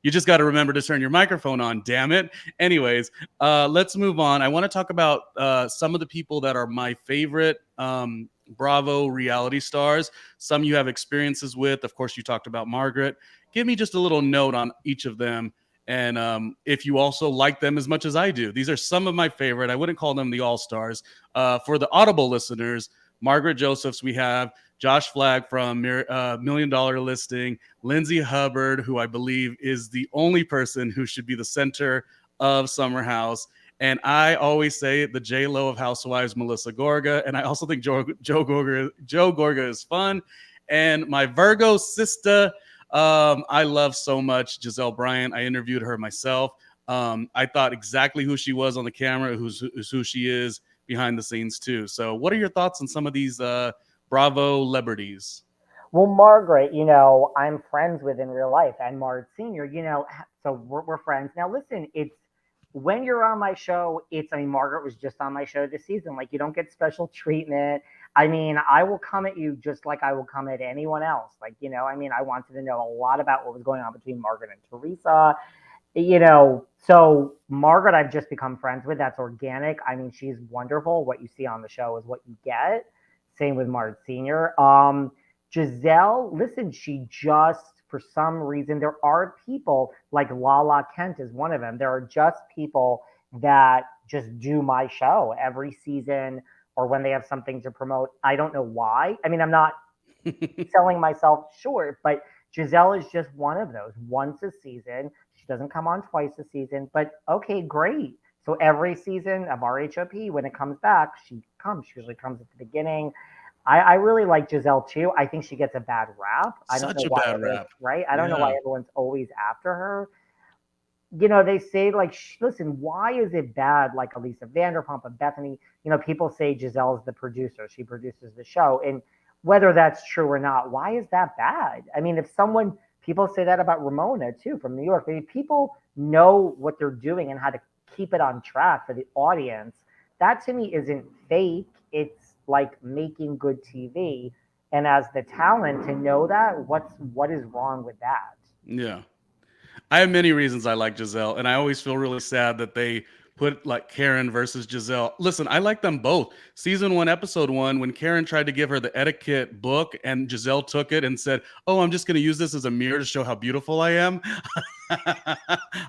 You just got to remember to turn your microphone on, damn it. Anyways, let's move on. I want to talk about some of the people that are my favorite Bravo reality stars. Some you have experiences with. Of course, you talked about Margaret. Give me just a little note on each of them. And if you also like them as much as I do. These are some of my favorite. I wouldn't call them the all-stars. For the Audible listeners, Margaret Josephs, we have Josh Flagg from $1 Million Listing, Lindsay Hubbard, who I believe is the only person who should be the center of Summer House. And I always say the J-Lo of Housewives, Melissa Gorga. And I also think Joe Gorga is fun. And my Virgo sister, I love so much Gizelle Bryant. I interviewed her myself. I thought exactly who she was on the camera, who's who she is behind the scenes too. So what are your thoughts on some of these Bravolebrities? Well, Margaret, I'm friends with in real life, and Margaret Senior, so we're friends. Now, listen, it's when you're on my show, Margaret was just on my show this season. Like, you don't get special treatment. I mean, I will come at you just like I will come at anyone else. Like, I wanted to know a lot about what was going on between Margaret and Teresa. So Margaret, I've just become friends with. That's organic. I mean, she's wonderful. What you see on the show is what you get. Same with Margaret Senior. Gizelle, listen, she just, for some reason, there are people like Lala Kent is one of them. There are just people that just do my show every season or when they have something to promote. I don't know why. I mean, I'm not selling myself short, but Gizelle is just one of those. Once a season. She doesn't come on twice a season, but okay, great. So every season of RHOP, when it comes back, she comes. She usually comes at the beginning. I really like Gizelle too. I think she gets a bad rap. I don't know why. Such a bad rap, right? I don't know why everyone's always after her. They say like, listen, why is it bad? Like Elisa Vanderpump and Bethany, people say Gizelle's the producer. She produces the show. And whether that's true or not, why is that bad? I mean, people say that about Ramona too, from New York. I mean, people know what they're doing and how to keep it on track for the audience. That to me isn't fake. It's like making good TV. And as the talent to know that, what is wrong with that? Yeah. I have many reasons I like Gizelle, and I always feel really sad that they put like Karen versus Gizelle. Listen, I like them both. Season 1, episode 1, when Karen tried to give her the etiquette book and Gizelle took it and said, "Oh, I'm just going to use this as a mirror to show how beautiful I am."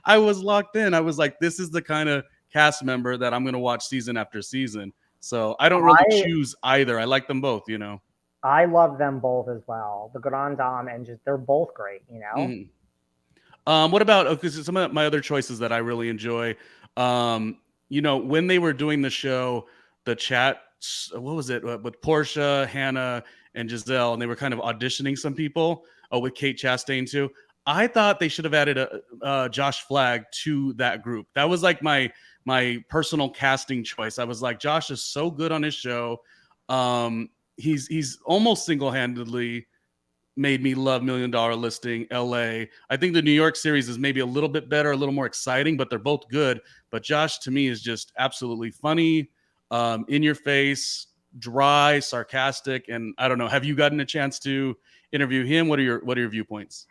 I was locked in. I was like, this is the kind of cast member that I'm going to watch season after season. So I don't really choose either. I like them both, I love them both as well. The Grand Dame and they're both great, Mm-hmm. What about some of my other choices that I really enjoy? When they were doing the show, the chat, what was it with Portia, Hannah, and Gizelle, and they were kind of auditioning some people. With Kate Chastain too. I thought they should have added Josh Flagg to that group. That was like my personal casting choice. I was like, Josh is so good on his show. He's almost single-handedly made me love $1 Million Listing, LA. I think the New York series is maybe a little bit better, a little more exciting, but they're both good. But Josh, to me, is just absolutely funny, in your face, dry, sarcastic, and I don't know. Have you gotten a chance to interview him? What are your viewpoints?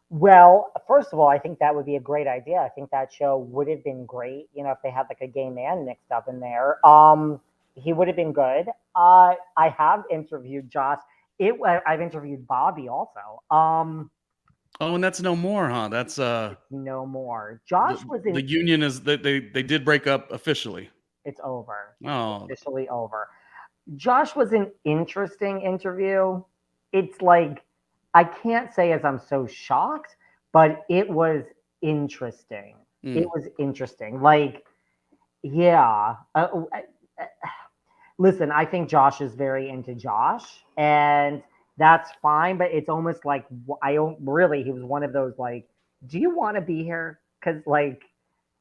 Well, first of all, I think that would be a great idea. I think that show would have been great, if they had like a gay man mixed up in there. He would have been good. I have interviewed Josh. I've interviewed Bobby also. Oh, and that's no more, huh? That's no more. Josh was in the union is that they did break up officially. It's over. Oh, it's officially over. Josh was an interesting interview. It's like, I can't say as I'm so shocked, but it was interesting. It was interesting. Like, yeah. Listen, I think Josh is very into Josh, and that's fine, but it's almost like he was one of those like, do you want to be here? Because like,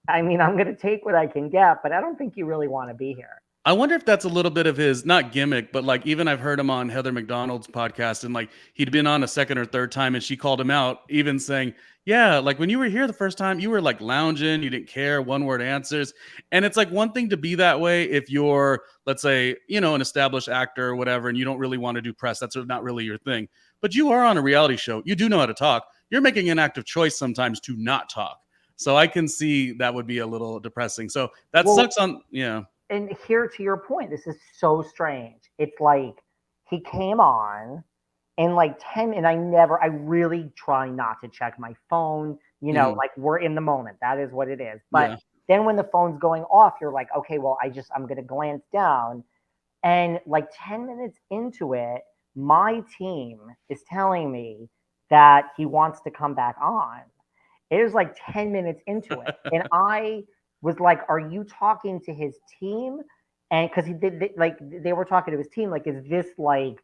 I mean, I'm going to take what I can get, but I don't think you really want to be here. I wonder if that's a little bit of his, not gimmick, but like even I've heard him on Heather McDonald's podcast, and like he'd been on a second or third time and she called him out, even saying, yeah, like when you were here the first time, you were like lounging, you didn't care, one word answers. And it's like one thing to be that way if you're, let's say, an established actor or whatever, and you don't really want to do press. That's not really your thing. But you are on a reality show. You do know how to talk. you're making an active choice sometimes to not talk. So I can see that would be a little depressing. So that Well, sucks on, yeah. and here to your point, this is so strange. It's like he came on and like 10, and I really try not to check my phone, Mhm. like we're in the moment. That is what it is. But Yeah. then when the phone's going off, you're like, okay, well, I'm going to glance down. And like 10 minutes into it, my team is telling me that he wants to come back on. It was like 10 minutes into it. And I was like, are you talking to his team? And because he did, like, they were talking to his team, like, is this like,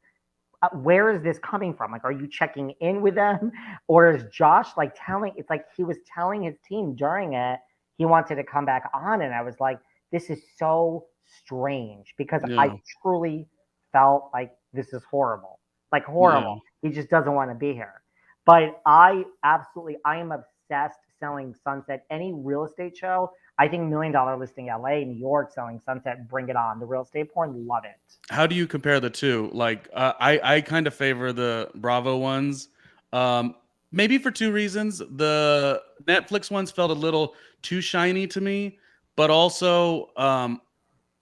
where is this coming from? Like, are you checking in with them? Or is Josh like telling, it's like he was telling his team during it he wanted to come back on. And I was like, this is so strange because I Yeah. truly felt like this is horrible. Like, Yeah. horrible. He just doesn't want to be here. But I am obsessed selling Sunset. Any real estate show, I think $1 Million Listing LA, New York, selling Sunset, bring it on. The real estate porn, love it. How do you compare the two? Like, I kind of favor the Bravo ones. Um, Maybe for two reasons. The Netflix ones felt a little too shiny to me, but also,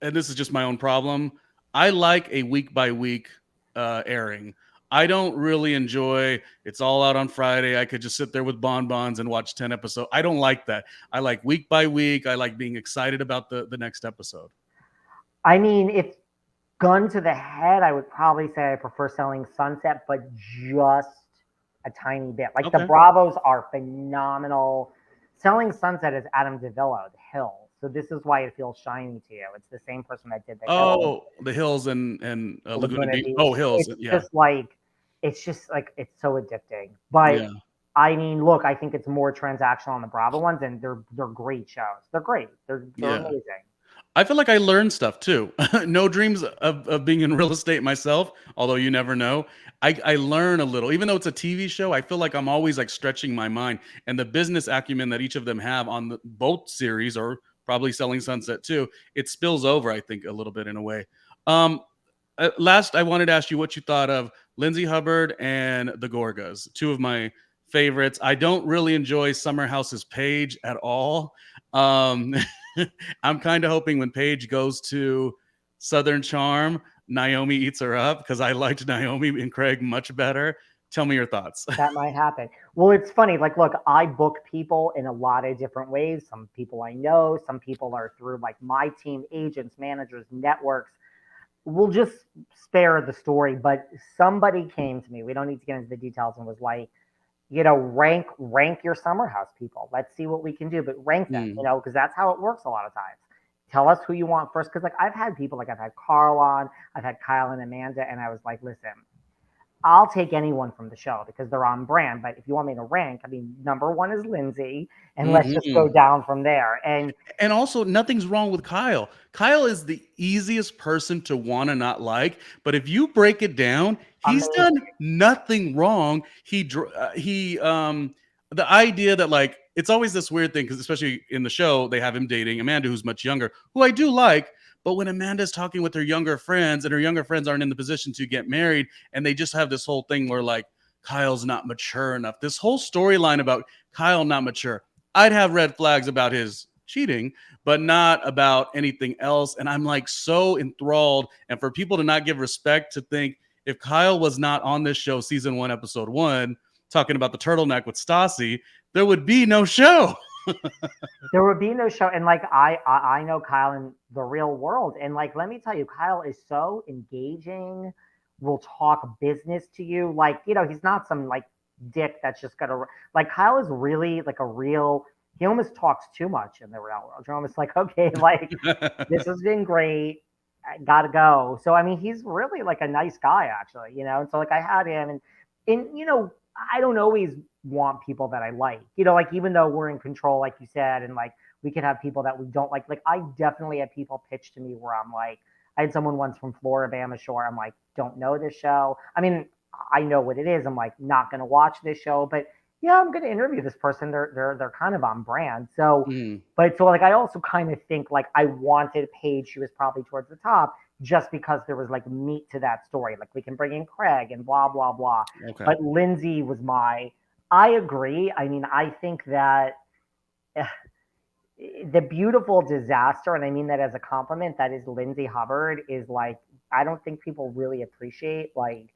and this is just my own problem. I like a week by week airing. I don't really enjoy it's all out on Friday. I could just sit there with bonbons and watch 10 episodes. I don't like that. I like week by week. I like being excited about the next episode. I mean, if gun to the head, I would probably say I prefer selling Sunset, but just a tiny bit. Like the Okay. Bravos are phenomenal. Selling Sunset is Adam DeVillo, The Hills. So this is why it feels shiny to you. It's the same person that did The Hills, Oh, the Hills and Laguna Laguna Beach. Beach. Oh, Hills. Yeah. It's just like it's so addicting. But Yeah. I mean, look, I think it's more transactional on the Bravo ones, and they're great shows. They're great. They're Yeah. amazing. I feel like I learned stuff too. No dreams of being in real estate myself, although you never know. I learn a little. Even though it's a TV show, I feel like I'm always like stretching my mind. And the business acumen that each of them have on both series, or probably Selling Sunset too, it spills over, I think, a little bit in a way. Um, Last, I wanted to ask you what you thought of Lindsay Hubbard and the Gorgas, two of my favorites. I don't really enjoy Summer House's Paige at all. Um, I'm kind of hoping when Paige goes to Southern Charm, Naomi eats her up because I liked Naomi and Craig much better. Tell me your thoughts. That might happen. Well, it's funny. Like, look, I book people in a lot of different ways. Some people I know, some people are through like my team, agents, managers, networks. We'll just spare the story, but somebody came to me. We don't need to get into the details and was like, rank your summer house people. Let's see what we can do, but rank them, Mm, because that's how it works a lot of times. Tell us who you want first. Cause like I've had people like I've had Carl on, I've had Kyle and Amanda, and I was like, listen, I'll take anyone from the show because they're on brand. But if you want me to rank, I mean, number one is Lindsay, and let's just go mhm. down from there. And And also, nothing's wrong with Kyle. Kyle is the easiest person to want to not like, but if you break it down, he's amazing. done nothing wrong. The idea that like it's always this weird thing because especially in the show they have him dating Amanda, who's much younger, who I do like. But when Amanda's talking with her younger friends and her younger friends aren't in the position to get married, and they just have this whole thing where like Kyle's not mature enough. This whole storyline about Kyle not mature. I'd have red flags about his cheating, but not about anything else. And I'm like so enthralled. And for people to not give respect, to think if Kyle was not on this show, season one, episode one, talking about the turtleneck with Stassi, there would be no show. There would be no show. And like I know Kyle in the real world, and like let me tell you, Kyle is so engaging. Will talk business to you, like he's not some like dick that's just gonna like. Kyle is really like a real. He almost talks too much in the real world. You're almost like, okay, like this has been great. I gotta go. So I mean, he's really like a nice guy, actually, And so like I had him, and I don't always want people that I like. Like even though we're in control, like you said, and like we can have people that we don't like. Like I definitely had people pitch to me where I'm like, I had someone once from Floribama Shore. I'm like, don't know this show. I mean, I know what it is. I'm like, not gonna watch this show, but yeah, I'm gonna interview this person. They're kind of on brand. So, Mm, but so like I also kind of think like I wanted Paige. She was probably towards the top just because there was like meat to that story. Like we can bring in Craig and blah blah blah. okay. But Lindsay was my I agree. I mean, I think that eh, the beautiful disaster, and I mean that as a compliment, that is Lindsay Hubbard is like, I don't think people really appreciate like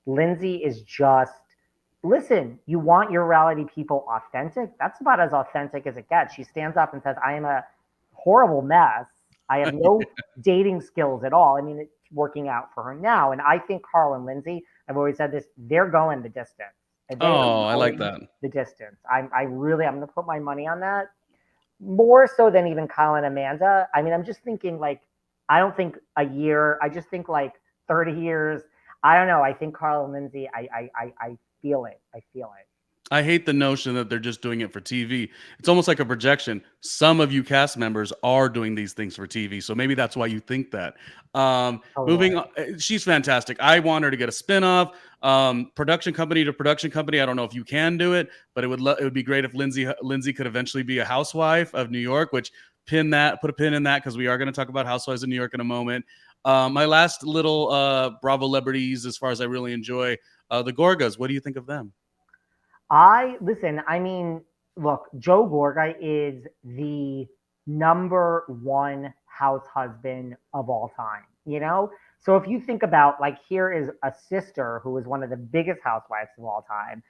Lindsay is just listen, you want your reality people authentic? That's about as authentic as it gets. She stands up and says, I am a horrible mess. I have no dating skills at all. I mean, it's working out for her now. And I think Carl and Lindsay, I've always said this, they're going the distance. They are Oh, I like going that. the distance. I'm going to put my money on that more so than even Kyle and Amanda. I mean, I'm just thinking like, I don't think a year. I just think like 30 years. I don't know. I think Carl and Lindsay. I feel it. I feel it. I hate the notion that they're just doing it for TV. It's almost like a projection. Some of you cast members are doing these things for TV, so maybe that's why you think that. Totally. Moving on, she's fantastic. I want her to get a spinoff, production company to production company. I don't know if you can do it, but it would be great if Lindsay could eventually be a housewife of New York. Which put a pin in that because we are going to talk about housewives in New York in a moment. My last little Bravolebrities, as far as I really enjoy the Gorgas. What do you think of them? I listen. I mean, look, Joe Gorga is the number one house husband of all time. So if you think about like here is a sister who is one of the biggest housewives of all time.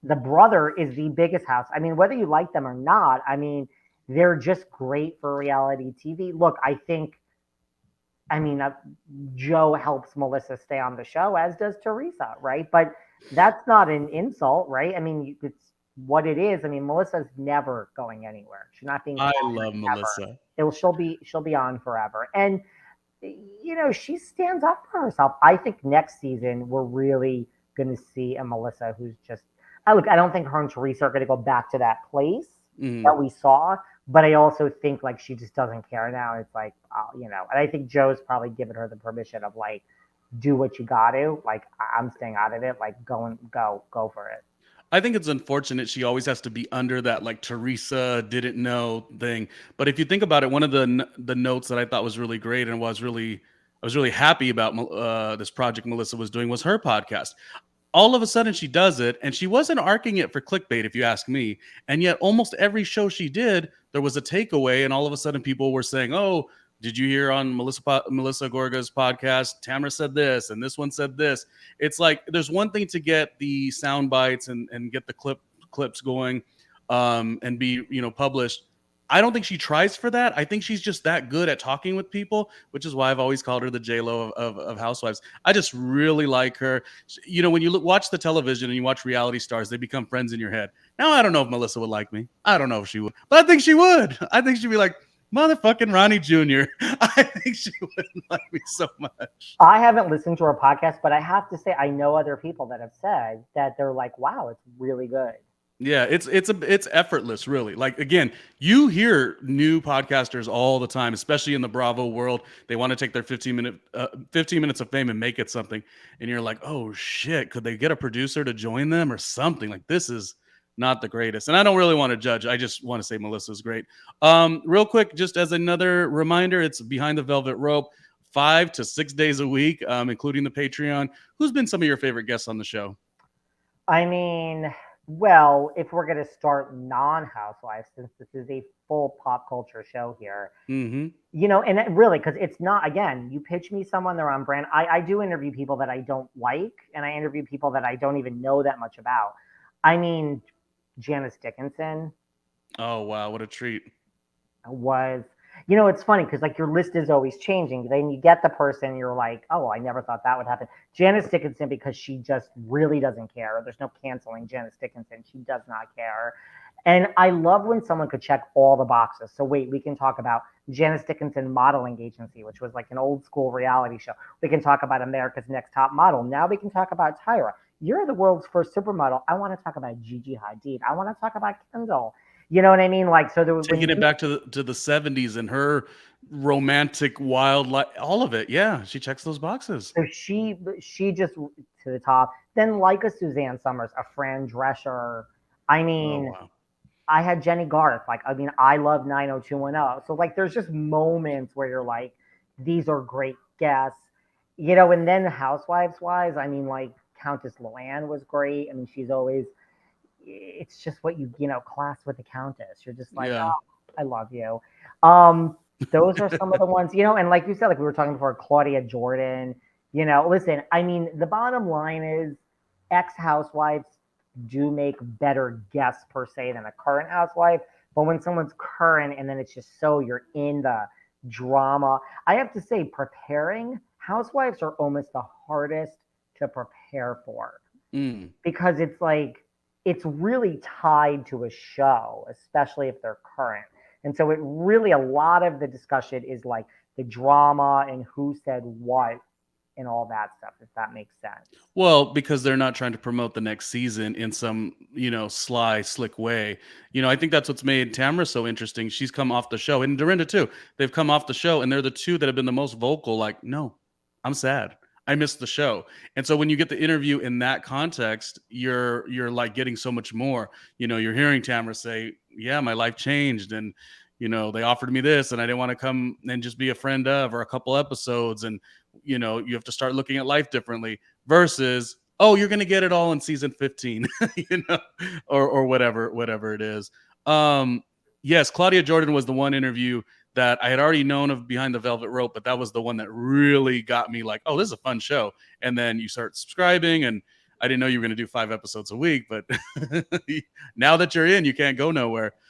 The brother is the biggest house. I mean, whether you like them or not, I mean, they're just great for reality TV. Look, I mean, Joe helps Melissa stay on the show, as does Teresa, right? But that's not an insult, right? I mean, it's what it is. I mean, Melissa's never going anywhere. She's not being I fired love ever. Melissa. She'll be on forever, and she stands up for herself. I think next season we're really going to see a Melissa who's just. I don't think her and Teresa are going to go back to that place that Mhm. we saw, but I also think like she just doesn't care now. It's like, and I think Joe's probably given her the permission of like, do what you got to. Like, I'm staying out of it. Like, go for it. I think it's unfortunate she always has to be under that like Teresa didn't know thing. But if you think about it, one of the notes that I thought was really great and I was really happy about this project Melissa was doing was her podcast. All of a sudden she does it, and she wasn't arcing it for clickbait, if you ask me. And yet almost every show she did, there was a takeaway, and all of a sudden people were saying, oh, did you hear on Melissa Gorga's podcast, Tamara said this and this one said this. It's like there's one thing to get the sound bites and get the clips going, and be published. I don't think she tries for that. I think she's just that good at talking with people, which is why I've always called her the J Lo of Housewives. I just really like her. When you watch the television and you watch reality stars, they become friends in your head. Now, I don't know if Melissa would like me. I don't know if she would, but I think she would. I think she'd be like, motherfucking Ronnie Jr. I think she wouldn't like me so much. I haven't listened to her podcast, but I have to say I know other people that have said that they're like, wow, it's really good. Yeah, it's effortless, really. Like again, you hear new podcasters all the time, especially in the Bravo world. They want to take their 15 minutes of fame and make it something, and you're like, oh shit, could they get a producer to join them or something? Like this is not the greatest, and I don't really want to judge. I just want to say Melissa's great. Real quick, just as another reminder, it's Behind the Velvet Rope, 5 to 6 days a week, including the Patreon. Who's been some of your favorite guests on the show? I mean, well, if we're going to start non-housewives, since this is a full pop culture show here, Mm-hmm. and really, because it's not, again, you pitch me someone, they're on brand. I do interview people that I don't like, and I interview people that I don't even know that much about. I mean, Janice Dickinson Oh wow, what a treat! was, it's funny because like your list is always changing. Then you get the person, you're like, oh, I never thought that would happen. Janice Dickinson, because she just really doesn't care. There's no canceling Janice Dickinson. She does not care. And I love when someone could check all the boxes. So wait, we can talk about Janice Dickinson Modeling Agency, which was like an old school reality show. We can talk about America's Next Top Model. Now we can talk about Tyra. You're the world's first supermodel. I want to talk about Gigi Hadid. I want to talk about Kendall. You know what I mean? Like, so there, when Taking it you back to the 70s and her romantic wild life, all of it. Yeah, she checks those boxes. so she just to the top. Then like a Suzanne Summers, a Fran Drescher. I Oh mean, wow. I had Jenny Garth. Like, I mean, I love 90210. So like, there's just moments where you're like, these are great guests, And then Housewives wise, I mean, like Countess Luann was great. I mean, she's always it's just what class with the countess. You're just like, Yeah. oh, I love you. Um, those are some of the ones, and like you said, like we were talking before, Claudia Jordan. Listen, I mean, the bottom line is, ex housewives do make better guests per se than a current housewife. But when someone's current and then it's just so you're in the drama, I have to say, preparing housewives are almost the hardest to prepare for Mm. because it's like it's really tied to a show, especially if they're current. And so it really, a lot of the discussion is like the drama and who said what and all that stuff, if that makes sense. Well, because they're not trying to promote the next season in some, sly, slick way. I think that's what's made Tamara so interesting. She's come off the show, and Dorinda too. They've come off the show, and they're the two that have been the most vocal. Like, no, I'm sad. I missed the show. And so when you get the interview in that context, you're like getting so much more. You're hearing Tamara say, "Yeah, my life changed, and they offered me this, and I didn't want to come and just be a friend of or a couple episodes, and you have to start looking at life differently." Versus, oh, you're going to get it all in season 15, or whatever it is. Yes, Claudia Jordan was the one interview that I had already known of behind the velvet rope, but that was the one that really got me like, oh, this is a fun show. And then you start subscribing, and I didn't know you were going to do 5 episodes a week, but now that you're in, you can't go nowhere.